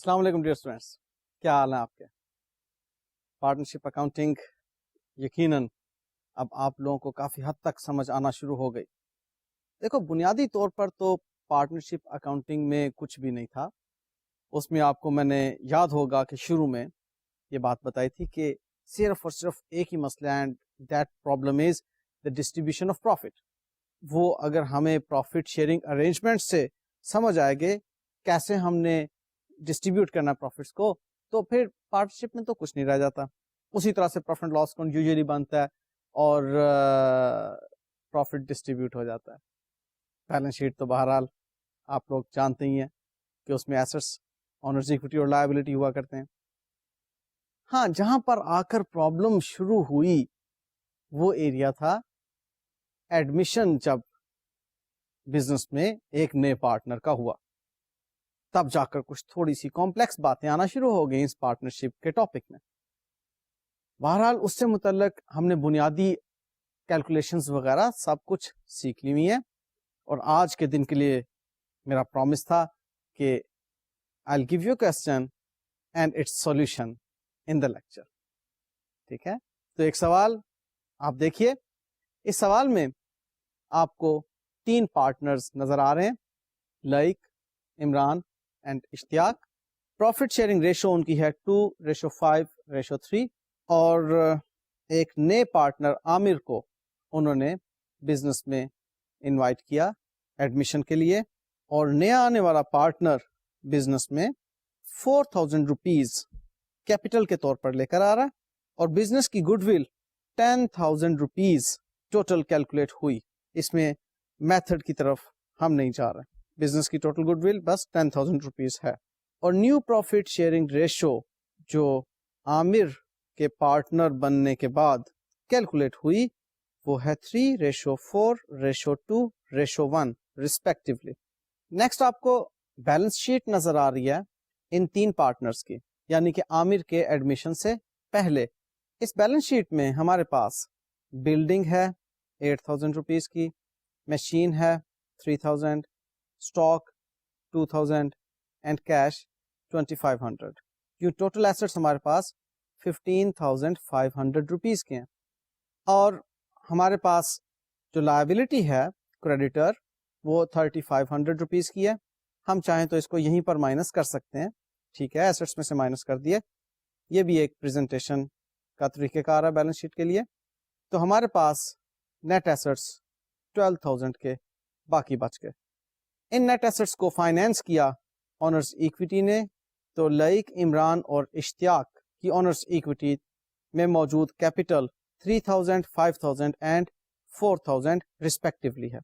السلام علیکم dear students, کیا حال ہیں آپ کے؟ پارٹنرشپ اکاؤنٹنگ یقیناً اب آپ لوگوں کو کافی حد تک سمجھ آنا شروع ہو گئی. دیکھو، بنیادی طور پر تو پارٹنرشپ اکاؤنٹنگ میں کچھ بھی نہیں تھا. اس میں آپ کو میں نے یاد ہوگا کہ شروع میں یہ بات بتائی تھی کہ صرف اور صرف ایک ہی مسئلہ ہے، and that problem is the distribution of profit. وہ اگر ہمیں پروفٹ شیئرنگ ارینجمنٹ سے سمجھ آئے گے کیسے ہم نے ڈسٹریبیوٹ کرنا پروفٹس کو، تو پھر پارٹنرشپ میں تو کچھ نہیں رہ جاتا. اسی طرح سے پروفٹ لاس اکاؤنٹ یوزلی بنتا ہے اور پروفٹ ڈسٹریبیوٹ ہو جاتا ہے. بیلنس شیٹ تو بہرحال آپ لوگ جانتے ہی ہیں کہ اس میں ایسٹس، آنرز ایکوٹی اور لائبلٹی ہوا کرتے ہیں. ہاں، جہاں پر آ کر پرابلم شروع ہوئی وہ ایریا تھا ایڈمیشن. جب بزنس میں ایک نئے پارٹنر کا ہوا تب جا کر کچھ تھوڑی سی کمپلیکس باتیں آنا شروع ہو گئی اس پارٹنرشپ کے ٹاپک میں. بہرحال اس سے متعلق ہم نے بنیادی کیلکولیشنز وغیرہ سب کچھ سیکھ لی ہوئی ہیں، اور آج کے دن کے لیے میرا پرومس تھا کہ I'll give you a question and its solution in the lecture. ٹھیک ہے، تو ایک سوال آپ دیکھیے. اس سوال میں آپ کو 3 پارٹنرز نظر آ رہے ہیں، Laiq, Imran and Ishtiaq. Profit sharing ratio ان کی ہے 2:5:3، اور ایک نئے پارٹنر عامر کو انہوں نے بزنس میں انوائٹ کیا ایڈمیشن کے لیے، اور نیا آنے والا پارٹنر بزنس میں 4,000 روپیز کیپٹل کے طور پر لے کر آ رہا ہے، اور بزنس کی good will 10,000 rupees total calculate ہوئی. اس میں میتھڈ کی طرف ہم نہیں جا رہے. بزنس کی ٹوٹل گڈ ول بس 10,000 روپیز ہے. اور نیو پروفٹ شیئرنگ ریشو جو عامر کے پارٹنر بننے کے بعد کیلکولیٹ ہوئی وہ ہے 3:4:2:1 ریسپیکٹولی. نیکسٹ آپ کو بیلنس شیٹ نظر آ رہی ہے ان 3 پارٹنرز کی، یعنی کہ عامر کے ایڈمیشن سے پہلے. اس بیلنس شیٹ میں ہمارے پاس بلڈنگ ہے 8,000 روپیز کی، مشین ہے 3,000، اسٹاک 2,000 اینڈ کیش 2,500. یہ ٹوٹل ایسٹس ہمارے پاس 15,500 روپیز کے ہیں. اور ہمارے پاس جو لائبلٹی ہے کریڈیٹر وہ 3,500 روپیز کی ہے. ہم چاہیں تو اس کو یہیں پر مائنس کر سکتے ہیں. ٹھیک ہے، ایسٹس میں سے مائنس کر دیے. یہ بھی ایک پریزنٹیشن کا طریقہ کار ہے بیلنس شیٹ کے لیے. تو ہمارے پاس نیٹ ایسٹس 12,000 کے باقی بچ گئے. ان نیٹ ایسٹس کو فائنینس کیا آنرز ایکویٹی نے. تو لائک، عمران اور اشتیاق کی آنرز ایکویٹی میں موجود کیپٹل 3,000، 5,000 اینڈ 4,000 ریسپیکٹولی ہے.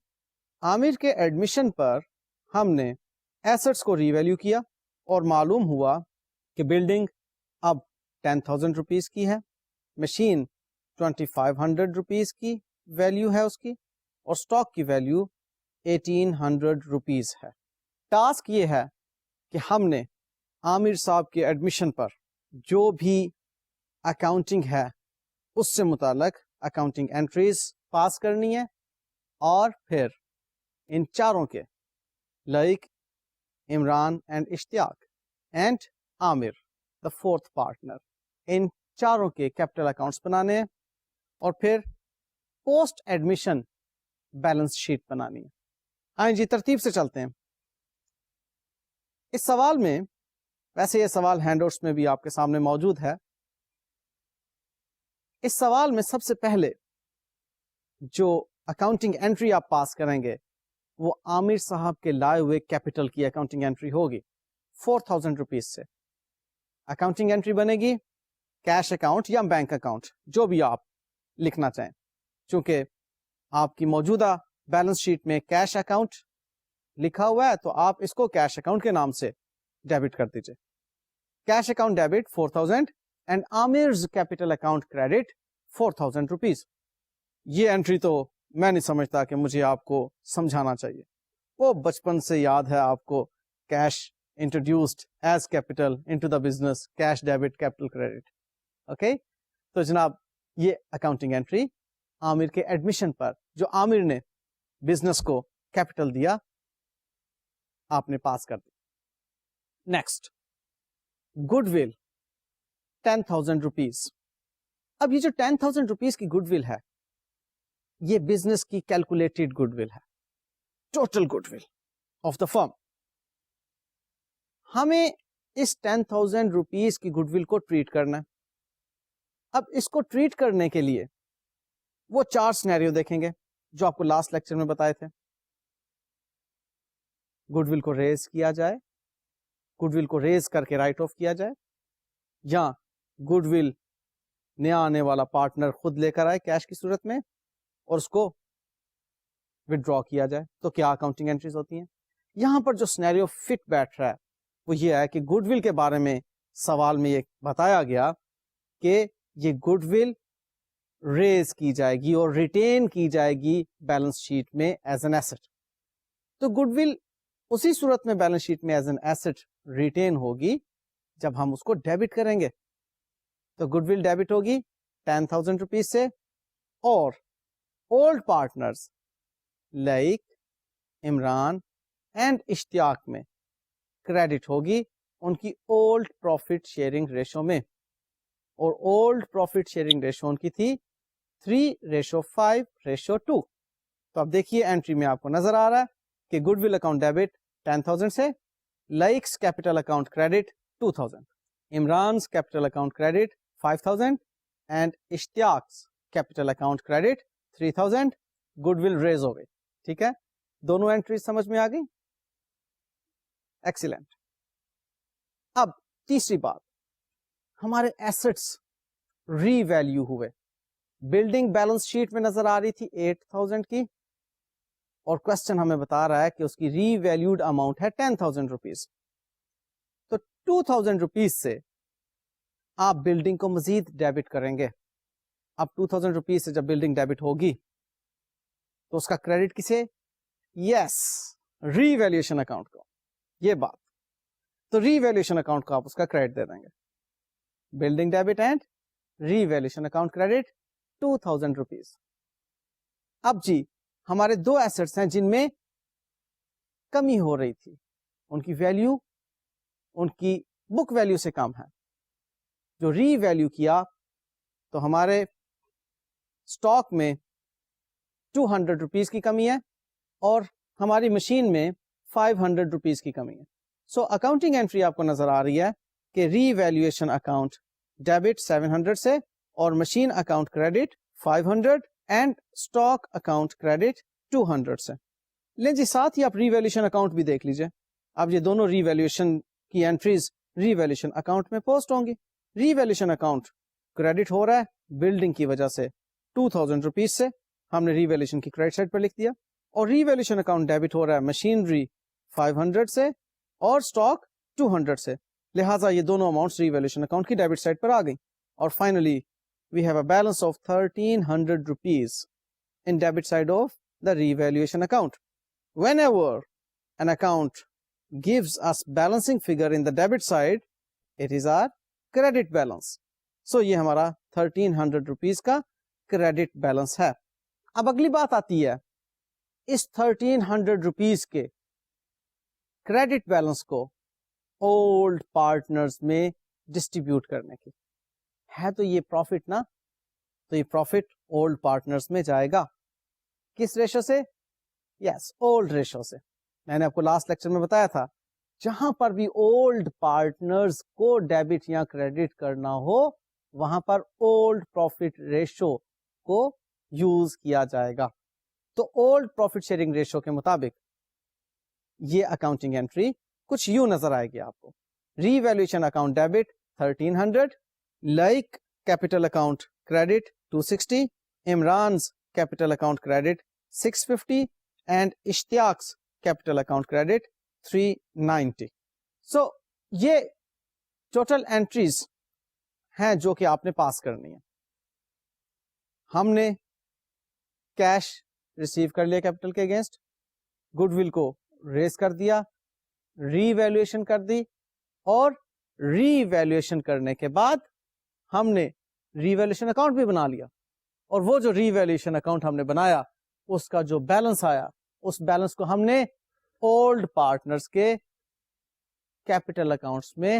عامر کے ایڈمیشن پر ہم نے ایسٹس کو ری ویلیو کیا اور معلوم ہوا کہ بلڈنگ اب 10,000 روپیز کی ہے، مشین 2,500 روپیز کی ویلیو ہے اس کی، اور اسٹاک کی ویلیو 1,800 روپیز ہے. ٹاسک یہ ہے کہ ہم نے عامر صاحب کے ایڈمیشن پر جو بھی اکاؤنٹنگ ہے اس سے متعلق اکاؤنٹنگ انٹریز پاس کرنی ہے، اور پھر ان چاروں کے Laiq, Imran and Ishtiaq and Aamir the 4th partner, ان چاروں کے کیپٹل اکاؤنٹس بنانے ہیں، اور پھر پوسٹ ایڈمیشن بیلنس شیٹ بنانی ہے. آئیں جی ترتیب سے چلتے ہیں. اس سوال میں، ویسے یہ سوال ہینڈ آؤٹس میں بھی آپ کے سامنے موجود ہے. اس سوال میں سب سے پہلے جو اکاؤنٹنگ انٹری آپ پاس کریں گے وہ عامر صاحب کے لائے ہوئے کیپٹل کی اکاؤنٹنگ انٹری ہوگی 4,000 روپیز سے. اکاؤنٹنگ انٹری بنے گی کیش اکاؤنٹ یا بینک اکاؤنٹ، جو بھی آپ لکھنا چاہیں. چونکہ آپ کی موجودہ بیلنس شیٹ میں کیش اکاؤنٹ لکھا ہوا ہے تو آپ اس کو کیش اکاؤنٹ کے نام سے ڈیبٹ کر دیجئے. Cash account debit 4,000 and Amir's capital account credit 4,000 rupees. یہ انٹری تو میں نہیں سمجھتا کہ مجھے آپ کو سمجھانا چاہیے. وہ بچپن سے یاد ہے آپ کو، cash introduced as capital into the business, cash debit capital credit. Okay, تو جناب یہ اکاؤنٹنگ انٹری عامر کے ایڈمیشن پر جو عامر نے بزنس کو کیپٹل دیا آپ نے پاس کر دی. Next, goodwill 10,000 rupees. اب یہ جو 10,000 روپیز کی گڈ ول ہے یہ بزنس کی کیلکولیٹڈ گڈ ول ہے, total goodwill of the firm. ہمیں اس 10,000 روپیز کی گڈ ول کو ٹریٹ کرنا ہے. اب اس کو ٹریٹ کرنے کے لیے وہ 4 سینیریو دیکھیں گے جو آپ کو لاسٹ لیکچر میں بتائے تھے. گڈ ول کو ریز کیا جائے, گڈ ول کو ریز کر کے رائٹ آف کیا جائے, یا گڈ ول نیا آنے والا پارٹنر خود لے کر آئے کیش کی صورت میں اور اس کو ودرا کیا جائے. تو کیا اکاؤنٹنگ انٹریز ہوتی ہیں؟ یہاں پر جو سینیریو فٹ بیٹھ رہا ہے وہ یہ ہے کہ گڈ ول کے بارے میں سوال میں یہ بتایا گیا کہ یہ گڈ ول ریز کی جائے گی اور ریٹین کی جائے گی بیلنس شیٹ میں ایز این ایسٹ. تو گڈ ول اسی صورت میں بیلنس شیٹ میں ایز این ایسٹ ریٹین ہوگی جب ہم اس کو ڈیبٹ کریں گے. تو گڈ ول ڈیبٹ ہوگی 10,000 روپیز سے, اور old partners Laiq Imran and Ishtiaq میں کریڈٹ ہوگی ان کی اولڈ پروفٹ شیئرنگ ریشو میں, اور اولڈ پروفٹ شیئرنگ ریشو ان کی تھی 3:5:2. تو اب دیکھیے اینٹری میں آپ کو نظر آ رہا ہے کہ گڈ ول اکاؤنٹ ڈیبٹ 10,000 سے, Laiq's capital account credit 2,000, Imran's capital account credit 5,000 and Ishtiaq's capital account credit 3,000. Goodwill raise ہو گئی. ٹھیک ہے, دونوں اینٹریز سمجھ میں آ گئی؟ ایکسیلنٹ. اب تیسری بات, ہمارے ایسٹس ری ویلیو ہوئے. بلڈنگ بیلنس شیٹ میں نظر آ رہی تھی 8,000 کی, اور کوشچن ہمیں بتا رہا ہے کہ اس کی ری ویلیوڈ اماؤنٹ ہے 10,000 روپیز. تو 2,000 روپیز سے آپ بلڈنگ کو مزید ڈیبٹ کریں گے. اب 2,000 روپیز سے جب بلڈنگ ڈیبٹ ہوگی تو اس کا کریڈٹ کسے؟ یس, ری ویلیویشن اکاؤنٹ کو. یہ بات تو ری ویلیویشن اکاؤنٹ کو آپ اس کا کریڈٹ دے دیں گے. Building debit and revaluation account credit 2,000 rupees. اب جی ہمارے 2 ایسٹس ہیں جن میں کمی ہو رہی تھی, ان کی ویلیو ان کی بک ویلیو سے کم ہے. جو ری ویلیو کیا تو ہمارے اسٹاک میں 200 روپیز کی کمی ہے اور ہماری مشین میں 500 روپیز کی کمی ہے. سو اکاؤنٹنگ انٹری آپ کو نظر آ رہی ہے کہ ری ویلیویشن اکاؤنٹ ڈیبٹ 700 سے اور machine account credit 500 and stock account credit 200 سے. لیں جی ساتھ ہی آپ ری ویلیویشن اکاؤنٹ بھی دیکھ لیجئے. اب یہ دونوں ری ویلیویشن کی انٹریز ری ویلیویشن اکاؤنٹ میں پوسٹ ہوں گی. ری ویلیویشن اکاؤنٹ کریڈٹ ہو رہا ہے بلڈنگ کی وجہ سے 2,000 روپیز سے, ہم نے ری ویلیویشن کی کریڈٹ سائڈ پر لکھ دیا, اور ری ویلیویشن اکاؤنٹ ڈیبٹ ہو رہا ہے مشینری 500 سے اور اسٹاک 200 سے. لہٰذا یہ دونوں اماؤنٹس ری ویلیویشن اکاؤنٹ کی ڈیبٹ سائڈ پر آ گئی. اور finally we have a balance of 1,300 rupees in debit side of the revaluation account. Whenever an account gives us balancing figure in the debit side, it is our credit balance. So یہ ہمارا 1,300 rupees کا credit balance ہے. اب اگلی بات آتی ہے اس 1,300 rupees کے credit balance کو old partners میں ڈسٹریبیوٹ کرنے کی. ہے تو یہ پروفٹ نا, تو یہ پروفٹ اولڈ پارٹنرز میں جائے گا. کس ریشو سے؟ یس, اولڈ ریشو سے. میں نے آپ کو لاسٹ لیکچر میں بتایا تھا جہاں پر بھی اولڈ پارٹنرز کو ڈیبٹ یا کریڈٹ کرنا ہو وہاں پر اولڈ پروفٹ ریشو کو یوز کیا جائے گا. تو اولڈ پروفٹ شیئرنگ ریشو کے مطابق یہ اکاؤنٹنگ انٹری کچھ یوں نظر آئے گی آپ کو. Revaluation account debit 1,300, like capital account credit 260, Imran's capital account credit 650 and Ishtiaq's capital account credit 390. So یہ ٹوٹل انٹریز ہیں جو کہ آپ نے پاس کرنی ہے. ہم نے کیش ریسیو کر لیا کیپٹل کے اگینسٹ, گڈ ول کو ریز کر دیا, ری ویلیویشن کر دی, اور ری ویلیویشن کرنے کے بعد ہم نے ری ویلیویشن اکاؤنٹ بھی بنا لیا, اور وہ جو ری ویلیویشن اکاؤنٹ ہم نے بنایا اس کا جو بیلنس آیا اس بیلنس کو ہم نے اولڈ پارٹنرز کے کیپٹل اکاؤنٹس میں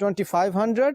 2500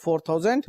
4,000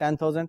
10,000।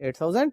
8,000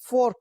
4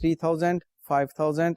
3,000, 5,000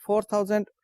4,000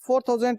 4,000,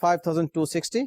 5,260,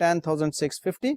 10,650,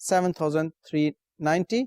7,390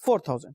4,000।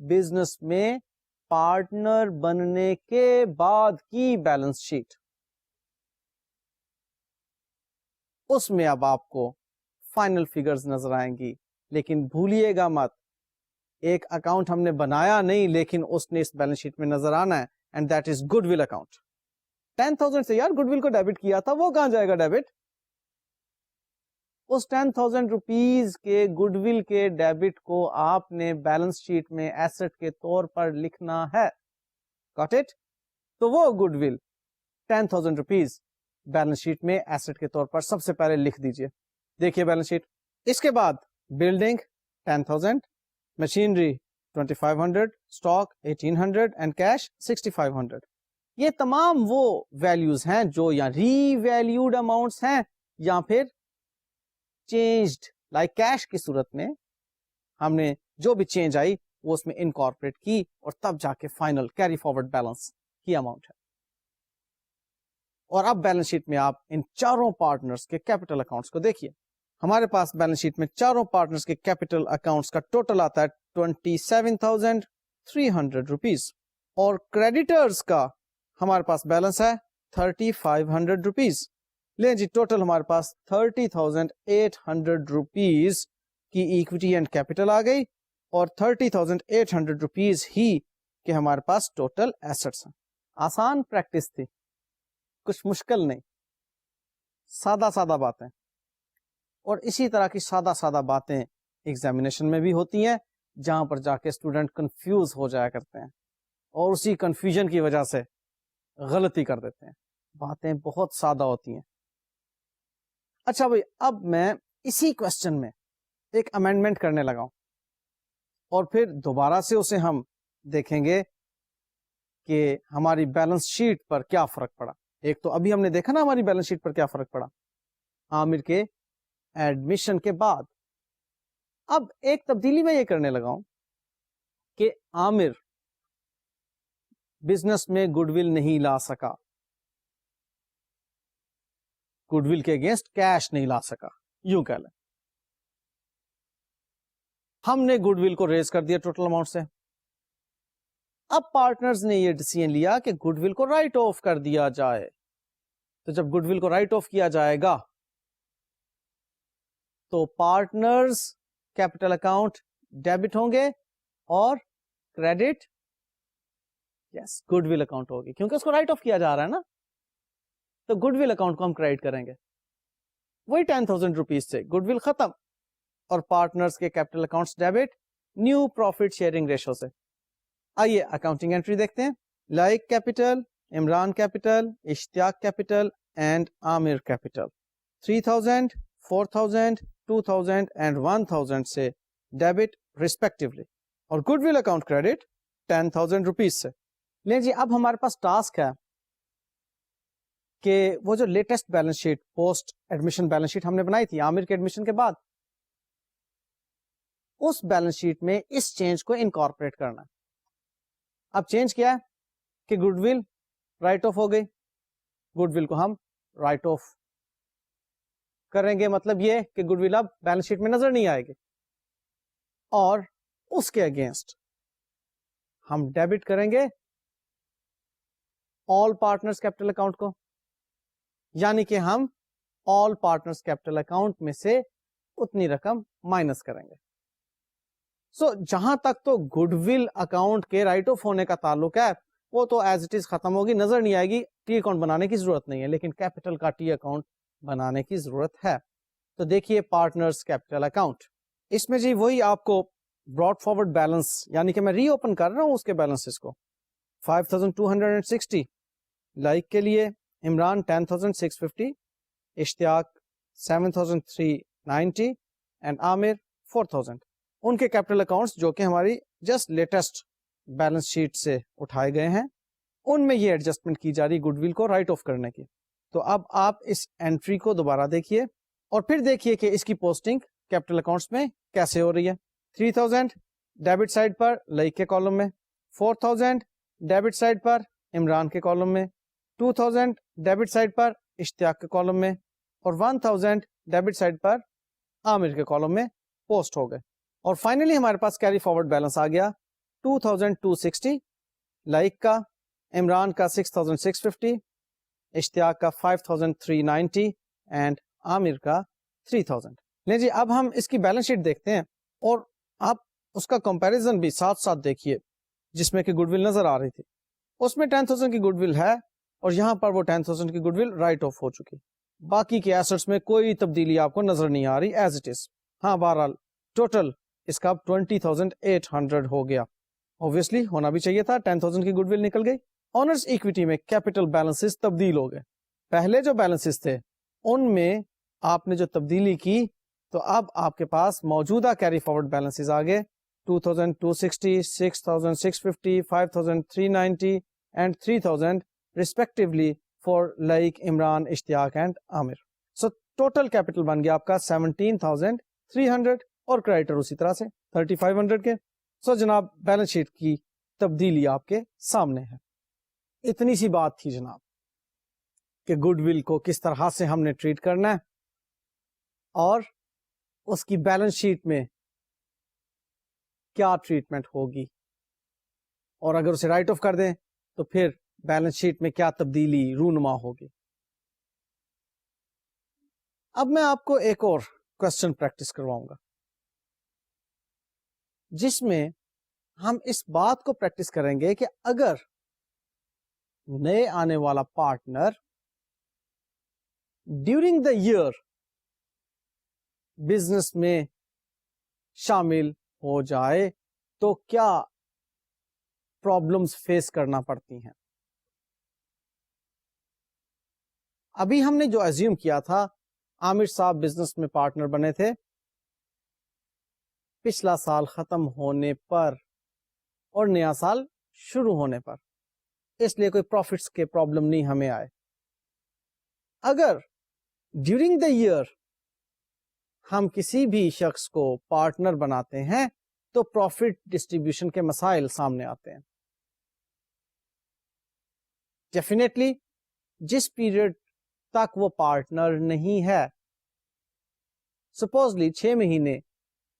بزنس میں پارٹنر بننے کے بعد کی بیلنس شیٹ. اس میں اب آپ کو فائنل فگرز نظر آئیں گی. لیکن بھولیے گا مت, ایک اکاؤنٹ ہم نے بنایا نہیں لیکن اس نے اس بیلنس شیٹ میں نظر آنا ہے, and that is good will account. 10,000 سے یار گڈ ول کو ڈیبٹ کیا تھا, وہ کہاں جائے گا ڈیبٹ؟ اس 10,000 روپیز کے گڈ ول کے ڈیبٹ کو آپ نے بیلنس شیٹ میں ایسٹ کے طور پر لکھنا ہے. Got it? تو وہ good will 10,000 rupees balance sheet میں ایسٹ کے طور پر سب سے پہلے لکھ دیجئے. دیکھیے بیلنس شیٹ. اس کے بعد building 10,000, machinery 2,500, stock 1,800 and cash 6,500. یہ تمام وہ ویلیوز ہیں جو یا ری ویلیوڈ اماؤنٹس ہیں یا پھر چینجڈ لائک کیش کی صورت میں ہم نے جو بھی چینج آئی وہ اس میں انکارپوریٹ کی اور تب جا کے فائنل کیری فارورڈ بیلنس کی اماؤنٹ ہے. اور اب بیلنس شیٹ میں آپ ان چاروں پارٹنرز کے کیپٹل اکاؤنٹس کو دیکھیے. ہمارے پاس بیلنس شیٹ میں چاروں پارٹنرز کے کیپٹل اکاؤنٹس کا ٹوٹل آتا ہے 27,300 روپیز, اور کریڈیٹرز کا ہمارے پاس بیلنس ہے 3,500 روپیز. لیں جی, ٹوٹل ہمارے پاس 30,800 روپیز کی ایکویٹی اینڈ کیپٹل آ گئی, اور 30,800 روپیز ہی کہ ہمارے پاس ٹوٹل ایسٹس ہیں. آسان پریکٹس تھی, کچھ مشکل نہیں, سادہ سادہ باتیں. اور اسی طرح کی سادہ سادہ باتیں ایگزامینیشن میں بھی ہوتی ہیں جہاں پر جا کے اسٹوڈنٹ کنفیوز ہو جایا کرتے ہیں اور اسی کنفیوژن کی وجہ سے غلطی کر دیتے ہیں. باتیں بہت سادہ ہوتی ہیں. اچھا بھائی, اب میں اسی کوشچن میں ایک امینڈمنٹ کرنے لگا ہوں اور پھر دوبارہ سے اسے ہم دیکھیں گے کہ ہماری بیلنس شیٹ پر کیا فرق پڑا. ایک تو ابھی ہم نے دیکھا نا ہماری بیلنس شیٹ پر کیا فرق پڑا عامر کے ایڈمیشن کے بعد. اب ایک تبدیلی میں یہ کرنے لگا ہوں کہ عامر بزنس میں گڈ ول نہیں لا سکا, گڈ ول کے اگینسٹ کیش نہیں لا سکا, یوں کہہ لیں. ہم نے گڈ ول کو ریز کر دیا ٹوٹل اماؤنٹ سے. اب پارٹنرز نے یہ ڈیسیژن لیا کہ گڈ ول کو رائٹ آف کر دیا جائے. تو جب گڈ ول کو رائٹ آف کیا جائے گا تو پارٹنرز کیپٹل اکاؤنٹ ڈیبٹ ہوں گے اور credit yes good will account ہوگی, کیونکہ اس کو رائٹ آف کیا جا رہا ہے نا. تو گڈ ول اکاؤنٹ کو ہم کریڈٹ کریں گے وہی 10,000 روپیز سے. گڈ ول ختم اور پارٹنرز کے capital accounts debit new profit sharing ratio سے. آئیے اکاؤنٹنگ انٹری دیکھتے ہیں. Like capital, Imran capital, Ishtiaq capital and Aamir capital 3,000, 4,000, 2,000 and 1,000 سے ڈیبٹ ریسپیکٹولی, اور goodwill account credit 10,000 rupees سے. لیں جی, اب ہمارے پاس ٹاسک ہے کہ وہ جو latest balance sheet post admission balance sheet ہم نے بنائی تھی عامر کے ایڈمیشن کے بعد, اس بیلنس شیٹ میں اس چینج کو انکارپوریٹ کرنا ہے. اب چینج کیا ہے کہ گڈ ول رائٹ آف ہو گئی. گڈ ول کو ہم رائٹ آف کریں گے, مطلب یہ کہ گڈ ول اب بیلنس شیٹ میں نظر نہیں آئے گی, اور اس کے اگینسٹ ہم ڈیبٹ کریں گے آل پارٹنرز کیپٹل اکاؤنٹ کو, یعنی کہ ہم آل پارٹنرز کیپٹل اکاؤنٹ میں سے اتنی رقم مائنس کریں گے. سو جہاں تک تو گڈ ول اکاؤنٹ کے رائٹ آف ہونے کا تعلق ہے وہ تو ایز اٹ از ختم ہوگی, نظر نہیں آئے گی, ٹی اکاؤنٹ بنانے کی ضرورت نہیں ہے. لیکن کیپٹل کا ٹی اکاؤنٹ بنانے کی ضرورت ہے. تو دیکھیے پارٹنرز کیپٹل اکاؤنٹ, اس میں جی وہی آپ کو براڈ فارورڈ بیلنس, یعنی کہ میں ری اوپن کر رہا ہوں اس کے بیلنسز کو. 5,260 لائک کے لیے, عمران 10,650, اشتیاق 7,390 اینڈ عامر 4,000. ان کے کیپٹل اکاؤنٹس جو کہ ہماری جسٹ لیٹسٹ بیلنس شیٹ سے اٹھائے گئے ہیں, ان میں یہ ایڈجسٹمنٹ کی جا رہی گڈ ول کو رائٹ آف کرنے کی. تو اب آپ اس انٹری کو دوبارہ دیکھیے اور پھر دیکھیے کہ اس کی پوسٹنگ کیپٹل اکاؤنٹس میں کیسے ہو رہی ہے. 3,000 ڈیبٹ سائڈ پر لائک کے کالم میں, 4,000 ڈیبٹ سائڈ پر عمران کے کالم میں, 2,000 ڈیبٹ سائڈ پر اشتیاق کے کالم میں, اور 1,000 ڈیبٹ سائڈ پر عامر کے کالم میں پوسٹ ہو گئے. اور فائنلی ہمارے پاس کیری فارورڈ بیلنس آ گیا 2260, لائک کا، عمران کا 6650، اشتیاق کا 5390 اینڈ عامر کا 3000. لیں جی اب ہم اس کی بیلنس شیٹ دیکھتے ہیں اور آپ اس کا کمپیریزن بھی ساتھ ساتھ دیکھیے، جس میں کہ گڈ ول نظر آ رہی تھی. اس میں 10,000 کی گڈ ول ہے اور یہاں پر وہ 10,000 کی گڈ ول رائٹ آف ہو چکی. باقی کے ایسٹس میں کوئی تبدیلی آپ کو نظر نہیں آ رہی ایز اٹ از. ہاں بہرحال ٹوٹل اس کا 20,800 ہو گیا. اوبویسلی ہونا بھی چاہیے تھا، 10,000 کی گڈ ول نکل گئی. آنرز ایکویٹی میں کیپٹل بیلنسز تبدیل ہو گئے. پہلے جو بیلنسز تھے ان میں آپ نے جو تبدیلی کی تو اب آپ کے پاس موجودہ کیری فارورڈ بیلنسز آ گئے 2,260, 6,650, 5,390 and 3,000 respectively for Laiq Imran, Ishtiaq and Aamir. So total capital بن گیا آپ کا 17,300 اور کریڈیٹر اسی طرح سے 3,500 کے. سو جناب بیلنس شیٹ کی تبدیلی آپ کے سامنے ہے. اتنی سی بات تھی جناب کہ گڈ ول کو کس طرح سے ہم نے ٹریٹ کرنا ہے اور اس کی بیلنس شیٹ میں کیا ٹریٹمنٹ ہوگی، اور اگر اسے رائٹ آف کر دیں تو پھر بیلنس شیٹ میں کیا تبدیلی رونما ہوگی. اب میں آپ کو ایک اور کوشچن پریکٹس کرواؤں گا جس میں ہم اس بات کو پریکٹس کریں گے کہ اگر نئے آنے والا partner during the year business میں شامل ہو جائے تو کیا پرابلمز فیس کرنا پڑتی ہیں. ابھی ہم نے جو ایزیوم کیا تھا، عامر صاحب بزنس میں پارٹنر بنے تھے پچھلا سال ختم ہونے پر اور نیا سال شروع ہونے پر، اس لیے کوئی پروفٹس کے پرابلم نہیں ہمیں آئے. اگر ڈیورنگ دا ایئر ہم کسی بھی شخص کو پارٹنر بناتے ہیں تو پروفٹ ڈسٹریبیوشن کے مسائل سامنے آتے ہیں. ڈیفینیٹلی جس پیریڈ تک وہ پارٹنر نہیں ہے، سپوزلی 6 مہینے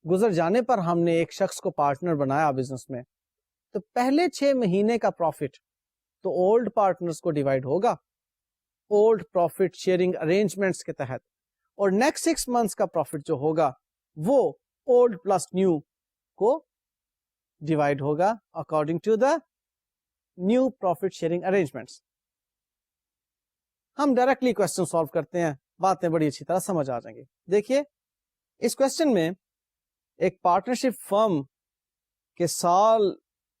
گزر جانے پر ہم نے ایک شخص کو پارٹنر بنایا بزنس میں، تو پہلے 6 مہینے کا پروفٹ تو اولڈ پارٹنرز کو ڈیوائڈ ہوگا اولڈ پروفٹ شیئرنگ ارینجمنٹس کے تحت، اور نیکسٹ 6 منتھس کا پروفٹ جو ہوگا وہ اولڈ پلس نیو کو ڈیوائڈ ہوگا according to the new profit sharing arrangements. ہم ڈائریکٹلی کوشچن سالو کرتے ہیں، باتیں بڑی اچھی طرح سمجھ آ جائیں گی. دیکھیے اس کوشچن میں ایک پارٹنرشپ فرم کے سال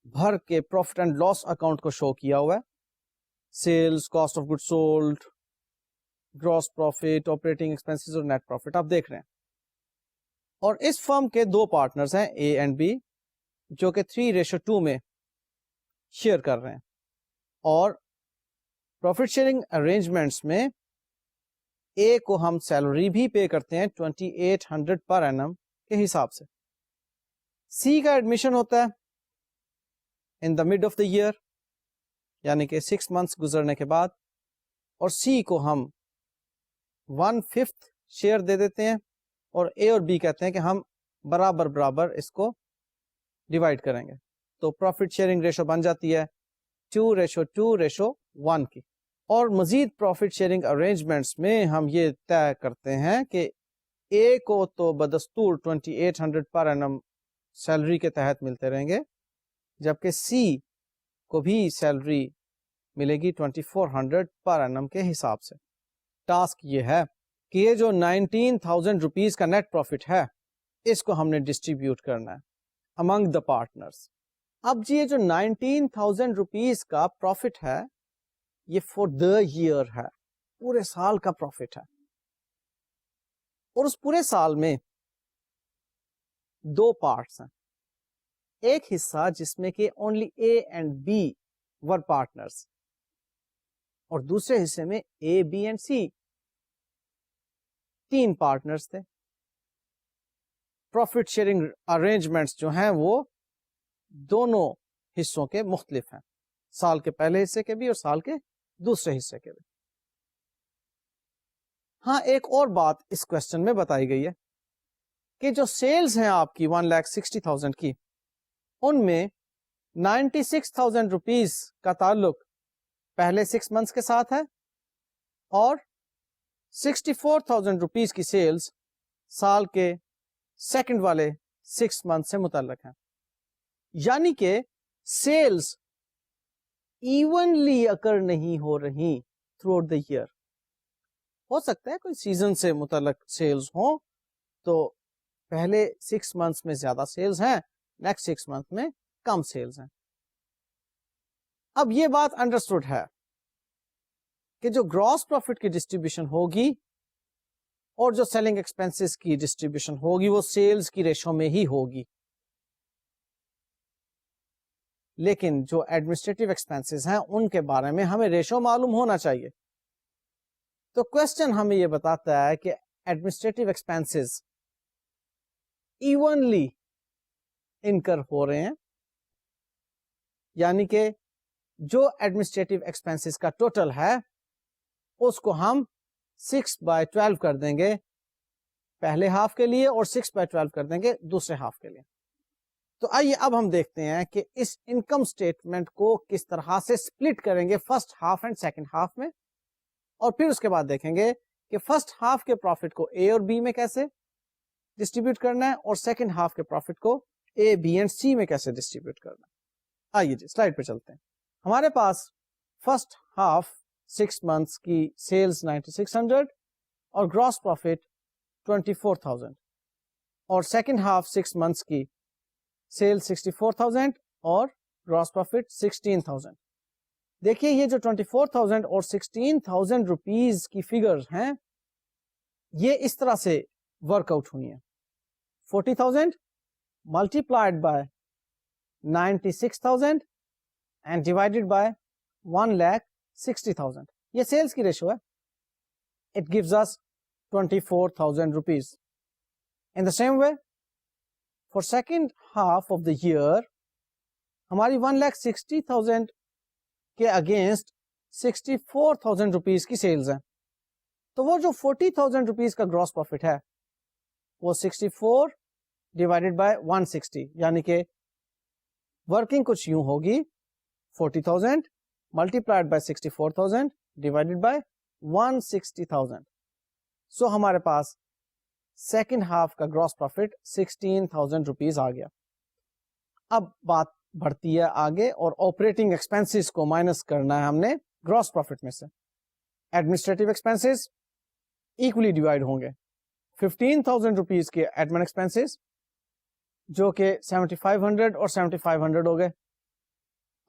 بھر کے پروفٹ اینڈ لاس اکاؤنٹ کو شو کیا ہوا ہے. Sales, cost of good sold, gross profit, operating expenses اور نیٹ پروفٹ آپ دیکھ رہے ہیں. اور اس فرم کے 2 پارٹنرز ہیں اے اینڈ بی، جو کہ 3:2 میں شیئر کر رہے ہیں. اور پروفٹ شیئرنگ ارینجمنٹس میں اے کو ہم سیلری بھی پے کرتے ہیں 2,800 پر اینم کے حساب سے. سی کا ایڈمیشن ہوتا ہے in the mid of the year, یعنی کہ 6 منتھس گزرنے کے بعد، اور سی کو ہم 1/5 شیئر دے دیتے ہیں، اور اے اور بی کہتے ہیں کہ ہم برابر برابر اس کو ڈیوائڈ کریں گے. تو پروفٹ شیئرنگ ریشو بن جاتی ہے 2:2:1 کی. اور مزید پروفٹ شیئرنگ ارینجمنٹس میں ہم یہ طے کرتے ہیں کہ اے کو تو بدستور 2,800 پر اینم سیلری کے تحت ملتے رہیں گے، جبکہ سی کو بھی سیلری ملے گی 2,400 پر اینم کے حساب سے. ٹاسک یہ ہے کہ یہ جو 19,000 روپیز کا نیٹ پروفٹ ہے اس کو ہم نے ڈسٹریبیوٹ کرنا ہے امنگ دا پارٹنرز. اب جی یہ جو 19,000 روپیز کا پروفٹ ہے یہ فور دا ایئر ہے، پورے سال کا پروفٹ ہے. اور اس پورے سال میں 2 پارٹس ہیں. ایک حصہ جس میں کہ only A and B were partners, اور دوسرے حصے میں A B and C 3 partners تھے. پروفٹ شیئرنگ ارینجمنٹس جو ہیں وہ دونوں حصوں کے مختلف ہیں، سال کے پہلے حصے کے بھی اور سال کے دوسرے حصے کے بھی. ہاں ایک اور بات اس کوشچن میں بتائی گئی ہے کہ جو سیلز ہیں آپ کی 1,60,000 کی، ان میں 96,000 روپیز کا تعلق پہلے 6 months کے ساتھ ہے اور 64,000 روپیز کی سیلز سال کے سیکنڈ والے 6 months سے متعلق ہیں. یعنی کہ سیلز ایونلی اکر نہیں ہو رہی تھرو آؤٹ دا ایئر. ہو سکتا ہے کوئی سیزن سے متعلق سیلز ہوں تو پہلے 6 months میں زیادہ سیلز ہیں, نیکسٹ 6 months میں کم سیلز ہیں. اب یہ بات انڈرسٹوڈ ہے کہ جو گراس پروفٹ کی ڈسٹریبیوشن ہوگی اور جو سیلنگ ایکسپینسز کی ڈسٹریبیوشن ہوگی وہ سیلز کی ریشو میں ہی ہوگی, لیکن جو ایڈمنسٹریٹو ایکسپینسز ہیں ان کے بارے میں ہمیں ریشو معلوم ہونا چاہیے. تو کوشچن ہمیں یہ بتاتا ہے کہ ایڈمنسٹریٹو ایکسپینسز ایونلی انکر ہو رہے ہیں, یعنی کہ جو ایڈمنسٹریٹو ایکسپینسز کا ٹوٹل ہے اس کو ہم 6/12 کر دیں گے پہلے ہاف کے لیے اور 6/12 کر دیں گے دوسرے ہاف کے لیے. تو آئیے اب ہم دیکھتے ہیں کہ اس انکم سٹیٹمنٹ کو کس طرح سے سپلٹ کریں گے first half and second half میں, اور پھر اس کے بعد دیکھیں گے کہ فرسٹ ہاف کے پروفٹ کو اے اور بی میں کیسے ڈسٹریبیوٹ کرنا ہے اور سیکنڈ ہاف کے پروفٹ کو اے بی اینڈ سی میں کیسے ڈسٹریبیوٹ کرنا ہے. آئیے جی سلائڈ پہ چلتے ہیں. ہمارے پاس فرسٹ ہاف 6 months کی سیلز 9600 اور گراس پروفٹ 24,000 اور سیکنڈ ہاف 6 months کی سیل 64,000 اور گراس پروفٹ 16,000. دیکھیے یہ جو 24,000 اور 16,000 روپیز کی فگرز ہیں یہ اس طرح سے ورک آؤٹ ہوئی ہیں. 40,000 multiplied by 96,000 and divided by 1,60,000. یہ سیلز کی ریشو ہے. It gives us 24,000 rupees. In the same way, for second half of the year, ہماری 1,60,000 کے اگینسٹ 64,000 روپیز کی سیلز ہیں. تو وہ جو 40,000 روپیز کا گراس پروفٹ ہے وہ 64 ڈیوائڈیڈ بائی 160, یعنی کہ ورکنگ کچھ یوں ہوگی 40,000 ملٹیپلائڈ بائی 64,000 ڈیوائڈیڈ بائی 160,000. سو ہمارے پاس سیکنڈ ہاف کا گراس پروفٹ 16,000 روپیز آ گیا. اب بات بڑھتی ہے آگے اور آپریٹنگ ایکسپینسز کو مائنس کرنا ہے ہم نے گراس پروفٹ میں سے. ایڈمنسٹریٹو ایکسپینسز ایکولی ڈیوائڈ ہوں گے. 15,000 روپیز کے ایڈمن ایکسپینسز جو کہ 7,500 اور 7,500 ہو گئے,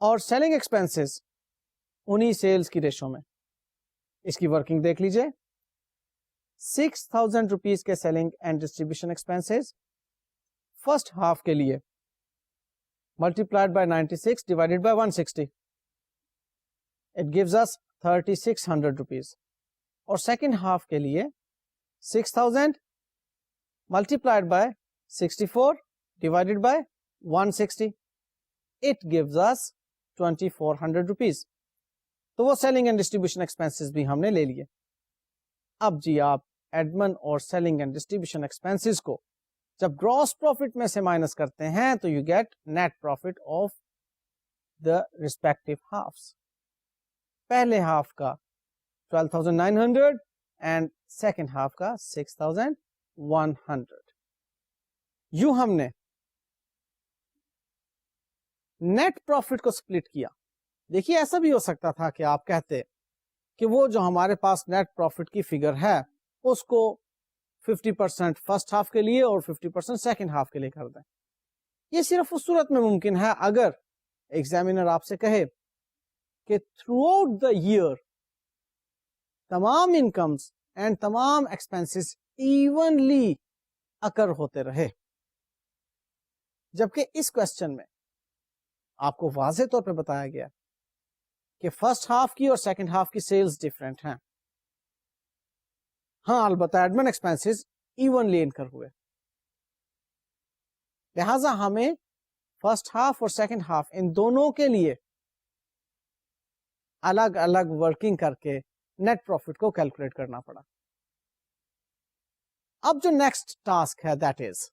اور سیلنگ ایکسپینسز انہی سیلز کی ریشو میں. اس کی ورکنگ دیکھ لیجئے. 6,000 روپیز کے selling and distribution expenses first half کے لیے multiplied by 96 divided by 160, it gives us 3,600 rupees. اور second half کے لیے 6,000 multiplied by 64 divided by 160, it gives us 2,400 rupees. تو وہ selling and distribution expenses بھی ہم نے لے لیے. اب جی آپ ایڈمن اور selling and distribution expenses کو جب گراس پروفٹ میں سے مائنس کرتے ہیں تو you get net profit of the respective halves. پہلے ہاف کا 12,900 اینڈ سیکنڈ ہاف کا 6,100. یوں ہم نے نیٹ پروفٹ کو سپلٹ کیا. دیکھیے ایسا بھی ہو سکتا تھا کہ آپ کہتے کہ وہ جو ہمارے پاس نیٹ پروفٹ کی فگر ہے اس کو 50% فرسٹ ہاف کے لیے اور 50% سیکنڈ ہاف کے لیے کر دیں. یہ صرف اس صورت میں ممکن ہے اگر ایگزامینر آپ سے کہے کہ تھرو آؤٹ دا ایئر تمام انکمز اینڈ تمام ایکسپینسز ایونلی اکر ہوتے رہے. جبکہ اس کوشچن میں آپ کو واضح طور پہ بتایا گیا کہ فرسٹ ہاف کی اور سیکنڈ ہاف کی سیلز ڈفرینٹ ہیں. ہاں البتہ ایڈمن ایکسپینسز ایونلی انکر ہوئے, لہذا ہمیں فرسٹ ہاف اور سیکنڈ ہاف ان دونوں کے لیے الگ الگ ورکنگ کر کے نیٹ پروفٹ کو کیلکولیٹ کرنا پڑا. اب جو نیکسٹ ٹاسک ہے دیٹ از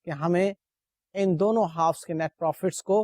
کہ ہمیں ان دونوں ہافس کے نیٹ پروفٹس کو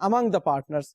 among the partners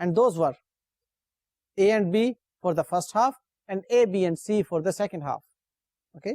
and those were A and B for the first half and A, B and C for the second half. Okay,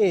A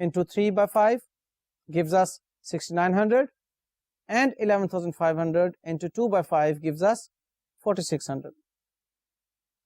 into 3/5 gives us 6,900 and 11,500 into 2/5 gives us 4,600.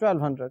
1,200.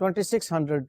2,600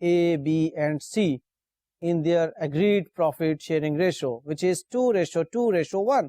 A, B and C in their agreed profit sharing ratio, which is 2:2:1.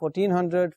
1,400,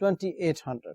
2,800.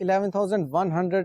11,100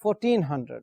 1,400.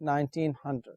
1,900.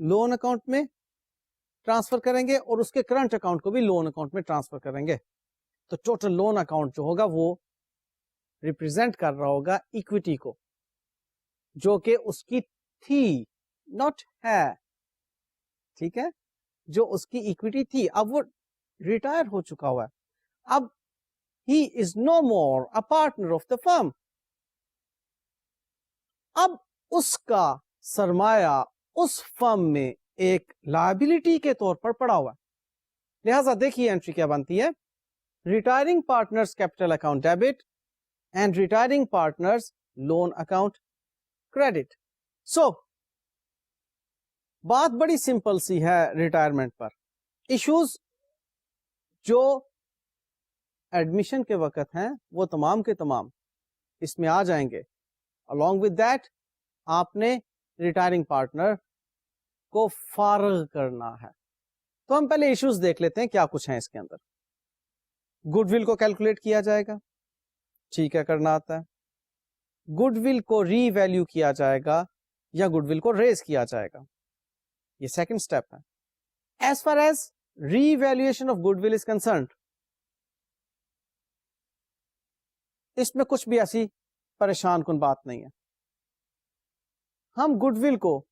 Loan account میں transfer کریں گے اور اس کے current account کو بھی loan account میں transfer کریں گے. تو ٹوٹل لون اکاؤنٹ جو ہوگا وہ ریپرزینٹ کر رہا ہوگا اکویٹی کو جو کہ اس کی تھی, ناٹ ہے. ٹھیک ہے, جو اس کی اکویٹی تھی, اب وہ ریٹائر ہو چکا ہوا ہے, اب ہی از نو مور اے پارٹنر آف دا فرم. اب اس کا سرمایہ اس فرم میں ایک لائبلٹی کے طور پر پڑا ہوا ہے. لہذا دیکھیے انٹری کیا بنتی ہے, retiring partners capital account debit and retiring partners loan account credit. So بات بڑی سمپل سی ہے ریٹائرمنٹ پر. ایشوز جو ایڈمیشن کے وقت ہیں وہ تمام کے تمام اس میں آ جائیں گے. along with that آپ نے ریٹائرنگ پارٹنر کو فارغ کرنا ہے. تو ہم پہلے ایشوز دیکھ لیتے ہیں کیا کچھ ہیں اس کے اندر. گڈ ول کو کیلکولیٹ کیا جائے گا, ٹھیک ہے, کرنا آتا ہے. گڈ ول کو ری ویلیو کیا جائے گا یا گڈ ول کو ریز کیا جائے گا, یہ سیکنڈ اسٹیپ ہے. As far as revaluation of goodwill is concerned, اس میں کچھ بھی ایسی پریشان کن بات نہیں ہے. ہم گڈ ول کو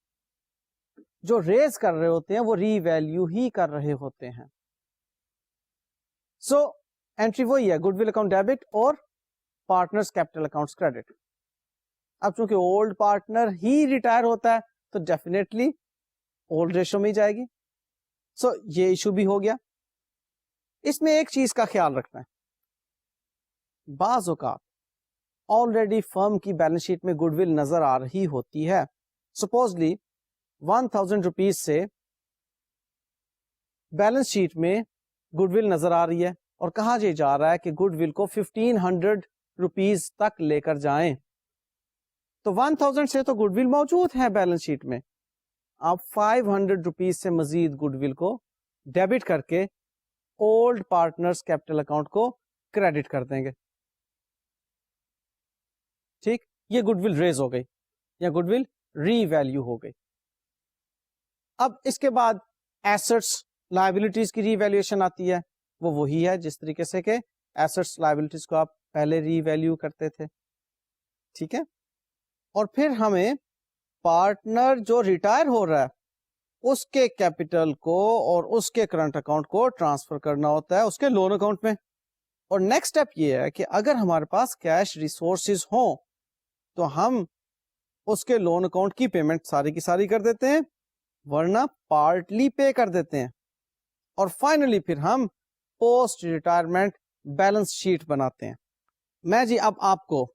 جو ریز کر رہے ہوتے ہیں وہ ری ویلیو ہی کر رہے ہوتے ہیں. سو اینٹری وہی ہے, گڈ ول اکاؤنٹ ڈیبٹ اور پارٹنرز کیپٹل اکاؤنٹس کریڈٹ. اب چونکہ اولڈ پارٹنر ہی ریٹائر ہوتا ہے تو ڈیفینیٹلی اولڈ ریشو میں ہی جائے گی. سو یہ ایشو بھی ہو گیا. اس میں ایک چیز کا خیال رکھنا ہے, بعض اوقات آلریڈی فرم کی بیلنس شیٹ میں گڈ ول نظر آ رہی ہوتی ہے. سپوزلی 1000 روپیز سے بیلنس شیٹ میں گڈ ول نظر آ رہی ہے اور کہا جا رہا ہے کہ گڈ ول کو 1500 روپیز تک لے کر جائیں. تو 1000 سے تو گڈ ول موجود ہے بیلنس شیٹ میں, آپ 500 روپیز سے مزید گڈ ول کو ڈیبٹ کر کے اولڈ پارٹنرز کیپٹل اکاؤنٹ کو کریڈٹ کر دیں گے. ٹھیک, یہ گڈ ول ریز ہو گئی یا گڈ ول ری ویلیو ہو گئی. اب اس کے بعد ایسٹس لائبلٹیز کی ری ویلیویشن آتی ہے, وہ وہی ہے جس طریقے سے کہ ایسٹس لائبلٹیز کو آپ پہلے ری ویلیو کرتے تھے. ٹھیک ہے, اور پھر ہمیں پارٹنر جو ریٹائر ہو رہا ہے اس کے کیپٹل کو اور اس کے کرنٹ اکاؤنٹ کو ٹرانسفر کرنا ہوتا ہے اس کے لون اکاؤنٹ میں. اور نیکسٹ اسٹیپ یہ ہے کہ اگر ہمارے پاس کیش ریسورسز ہوں تو ہم اس کے لون اکاؤنٹ کی پیمنٹ ساری کی ساری کر دیتے ہیں, ورنہ پارٹلی پے کر دیتے ہیں. اور فائنلی پھر ہم پوسٹ ریٹائرمنٹ بیلنس شیٹ بناتے ہیں. میں جی اب آپ کو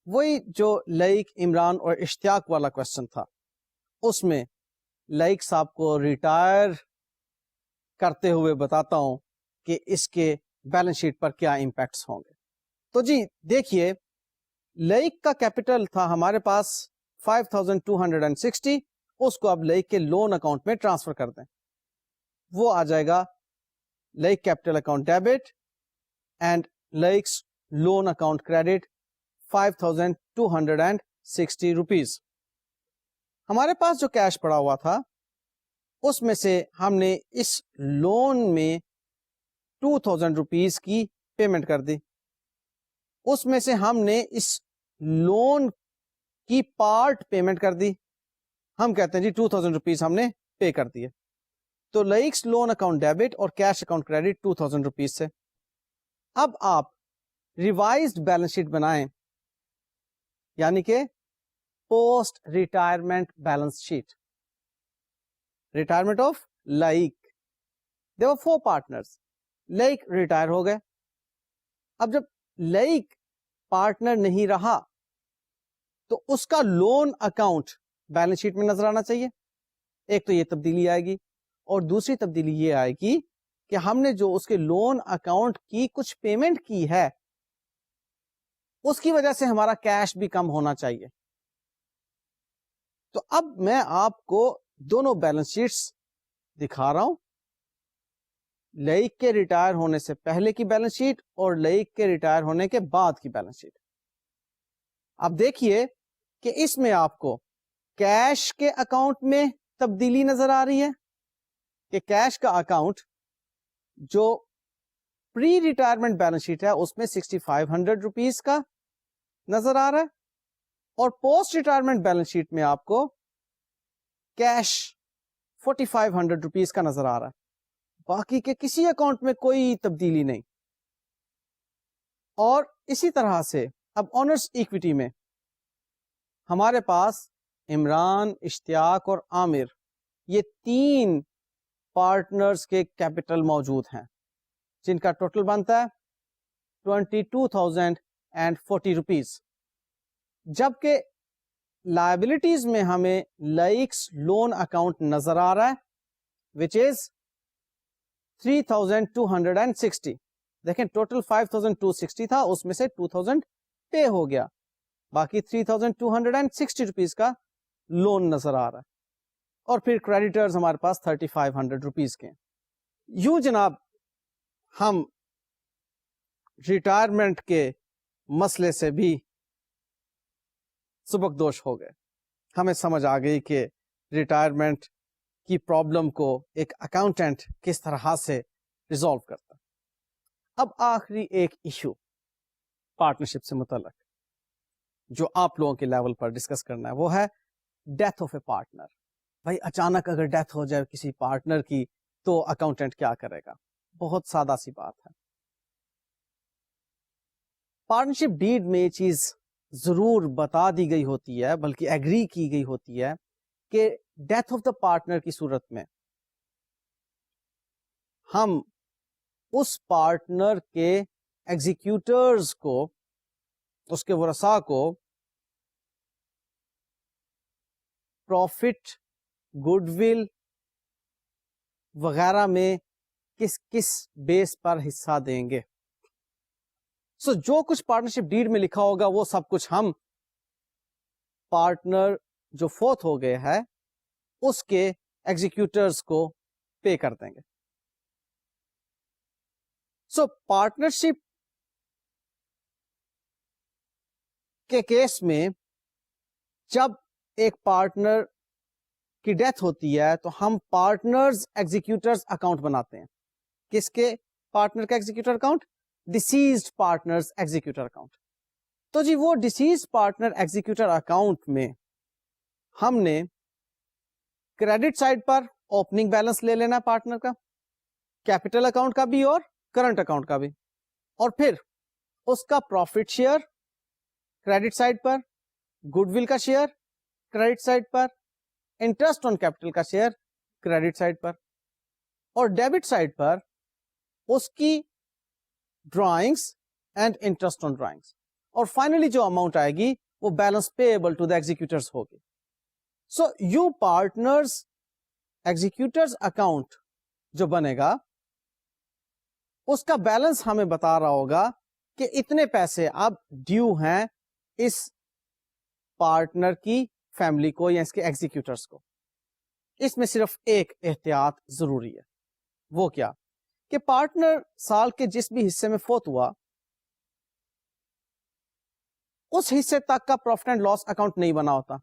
وہی جو لائق عمران اور اشتیاق والا کوشچن تھا اس میں لائق صاحب کو ریٹائر کرتے ہوئے بتاتا ہوں کہ اس کے بیلنس شیٹ پر کیا امپیکٹس ہوں گے. تو جی دیکھیے, لائق کا کیپٹل تھا ہمارے پاس 5260, اس کو اب لائق کے لون اکاؤنٹ میں ٹرانسفر کر دیں. وہ آ جائے گا Laiq capital account debit and Laiq's loan account credit 5260 rupees. ہمارے پاس جو کیش پڑا ہوا تھا اس میں سے ہم نے اس لون میں 2000 روپیز کی پیمنٹ کر دی. اس میں سے ہم نے اس لون کی پارٹ پیمنٹ کر دی, ہم کہتے ہیں جی 2000 روپیز ہم نے پے کر دیے. تو لائکس لون اکاؤنٹ ڈیبٹ اور کیش اکاؤنٹ کریڈٹ 2000 روپیز سے. اب آپ ریوائزڈ بیلنس شیٹ بنائیں, یعنی کہ post retirement balance sheet. Retirement of لائق, دیئر ور 4 پارٹنرز. لائق ریٹائر ہو گئے. اب جب لائق پارٹنر نہیں رہا تو اس کا لون اکاؤنٹ بیلنس شیٹ میں نظر آنا چاہیے. ایک تو یہ تبدیلی آئے گی, اور دوسری تبدیلی یہ آئے گی کہ ہم نے جو اس کے لون اکاؤنٹ کی کچھ پیمنٹ کی ہے اس کی وجہ سے ہمارا کیش بھی کم ہونا چاہیے. تو اب میں آپ کو دونوں بیلنس شیٹس دکھا رہا ہوں, لائق کے ریٹائر ہونے سے پہلے کی بیلنس شیٹ اور لائق کے ریٹائر ہونے کے بعد کی بیلنس شیٹ. اب دیکھیے کہ اس میں آپ کو کیش کے اکاؤنٹ میں تبدیلی نظر آ رہی ہے کہ کیش کا اکاؤنٹ جو پری ریٹائرمنٹ بیلنس شیٹ ہے اس میں 6500 روپیز کا نظر آ رہا ہے, اور پوسٹ ریٹائرمنٹ بیلنس شیٹ میں آپ کو کیش 4500 روپیز کا نظر آ رہا ہے. باقی کے کسی اکاؤنٹ میں کوئی تبدیلی نہیں. اور اسی طرح سے اب آنرز ایکویٹی میں ہمارے پاس عمران, اشتیاق اور عامر, یہ 3 پارٹنرز کے کیپٹل موجود ہیں جن کا ٹوٹل بنتا ہے 22,040 روپیز, جبکہ لائبلٹیز میں ہمیں لائکس لون اکاؤنٹ نظر آ رہا ہے which is 3,260. دیکھیں ٹوٹل 5,260 تھا, اس میں سے 2,000 پے ہو گیا, باقی 3,260 روپیز کا لون نظر آ رہا ہے, اور پھر کریڈیٹرز ہمارے پاس 3,500 روپیز کے. یوں جناب ہم ریٹائرمنٹ کے مسئلے سے بھی سبکدوش ہو گئے. ہمیں سمجھ آ گئی کہ ریٹائرمنٹ کی پرابلم کو ایک اکاؤنٹنٹ کس طرح سے ریزالو کرتا. اب آخری ایک ایشو پارٹنرشپ سے متعلق جو آپ لوگوں کے لیول پر ڈسکس کرنا ہے وہ ہے ڈیتھ آف اے پارٹنر. بھائی اچانک اگر ڈیتھ ہو جائے کسی پارٹنر کی تو اکاؤنٹنٹ کیا کرے گا؟ بہت سادہ سی بات ہے. پارٹنرشپ ڈیڈ میں یہ چیز ضرور بتا دی گئی ہوتی ہے, بلکہ ایگری کی گئی ہوتی ہے کہ ڈیتھ آف دا پارٹنر کی صورت میں ہم اس پارٹنر کے ایگزیکیوٹرز کو, اس کے ورثاء کو پروفٹ, گڈ ول وغیرہ میں کس کس بیس پر حصہ دیں گے. سو جو کچھ پارٹنرشپ ڈیڈ میں لکھا ہوگا وہ سب کچھ ہم پارٹنر جو فوت ہو گئے ہے اس کے ایگزیکیوٹرز کو پے کر دیں گے. سو پارٹنرشپ کے کیس میں جب ایک پارٹنر کی ڈیتھ ہوتی ہے تو ہم پارٹنرز ایگزیکیوٹرز اکاؤنٹ بناتے ہیں. کس کے پارٹنر کا executor account? Deceased partners executor account. تو جی وہ ڈیسیزڈ پارٹنر ایگزیکیوٹر اکاؤنٹ میں ہم نے کریڈٹ سائڈ پر اوپننگ بیلنس لے لینا پارٹنر کا, کیپٹل اکاؤنٹ کا بھی اور کرنٹ اکاؤنٹ کا بھی, اور پھر اس کا پروفٹ شیئر کریڈٹ سائڈ پر, گڈ ول کا شیئر کریڈٹ سائڈ پر, انٹرسٹ آن کیپٹل کا شیئر کریڈٹ سائڈ پر, اور ڈیبٹ سائڈ پر اس کی drawings and interest on drawings, اور فائنلی جو اماؤنٹ آئے گی وہ balance payable to the executors ہوگی. So you partners executors account جو بنے گا اس کا بیلنس ہمیں بتا رہا ہوگا کہ اتنے پیسے اب ڈیو ہیں اس پارٹنر کی فیملی کو یا اس کے ایگزیکیوٹرز کو. اس میں صرف ایک احتیاط ضروری ہے, وہ کیا کہ پارٹنر سال کے جس بھی حصے میں فوت ہوا اس حصے تک کا پروفٹ اینڈ لاس اکاؤنٹ نہیں بنا ہوتا.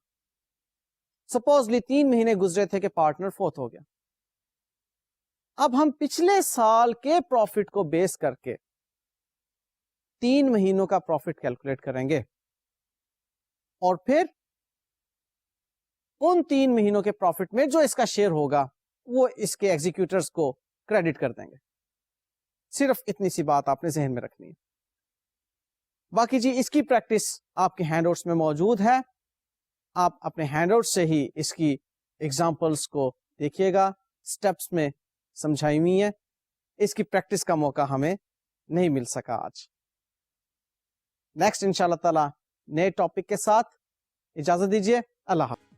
سپوزلی 3 مہینے گزرے تھے کہ پارٹنر فوت ہو گیا, اب ہم پچھلے سال کے پروفٹ کو بیس کر کے 3 مہینوں کا پروفٹ کیلکولیٹ کریں گے, اور پھر ان 3 مہینوں کے پروفٹ میں جو اس کا شیئر ہوگا وہ اس کے ایگزیکیوٹرز کو کریڈٹ کر دیں گے. صرف اتنی سی بات آپ نے ذہن میں رکھنی ہے. باقی جی اس کی پریکٹس آپ کے ہینڈ آؤٹس میں موجود ہے, آپ اپنے ہینڈ آؤٹ سے ہی اس کی ایگزامپلس کو دیکھیے گا, سٹیپس میں سمجھائی ہوئی ہیں. اس کی پریکٹس کا موقع ہمیں نہیں مل سکا آج. نیکسٹ انشاءاللہ تعالی نئے ٹاپک کے ساتھ اجازت دیجیے. اللہ حافظ.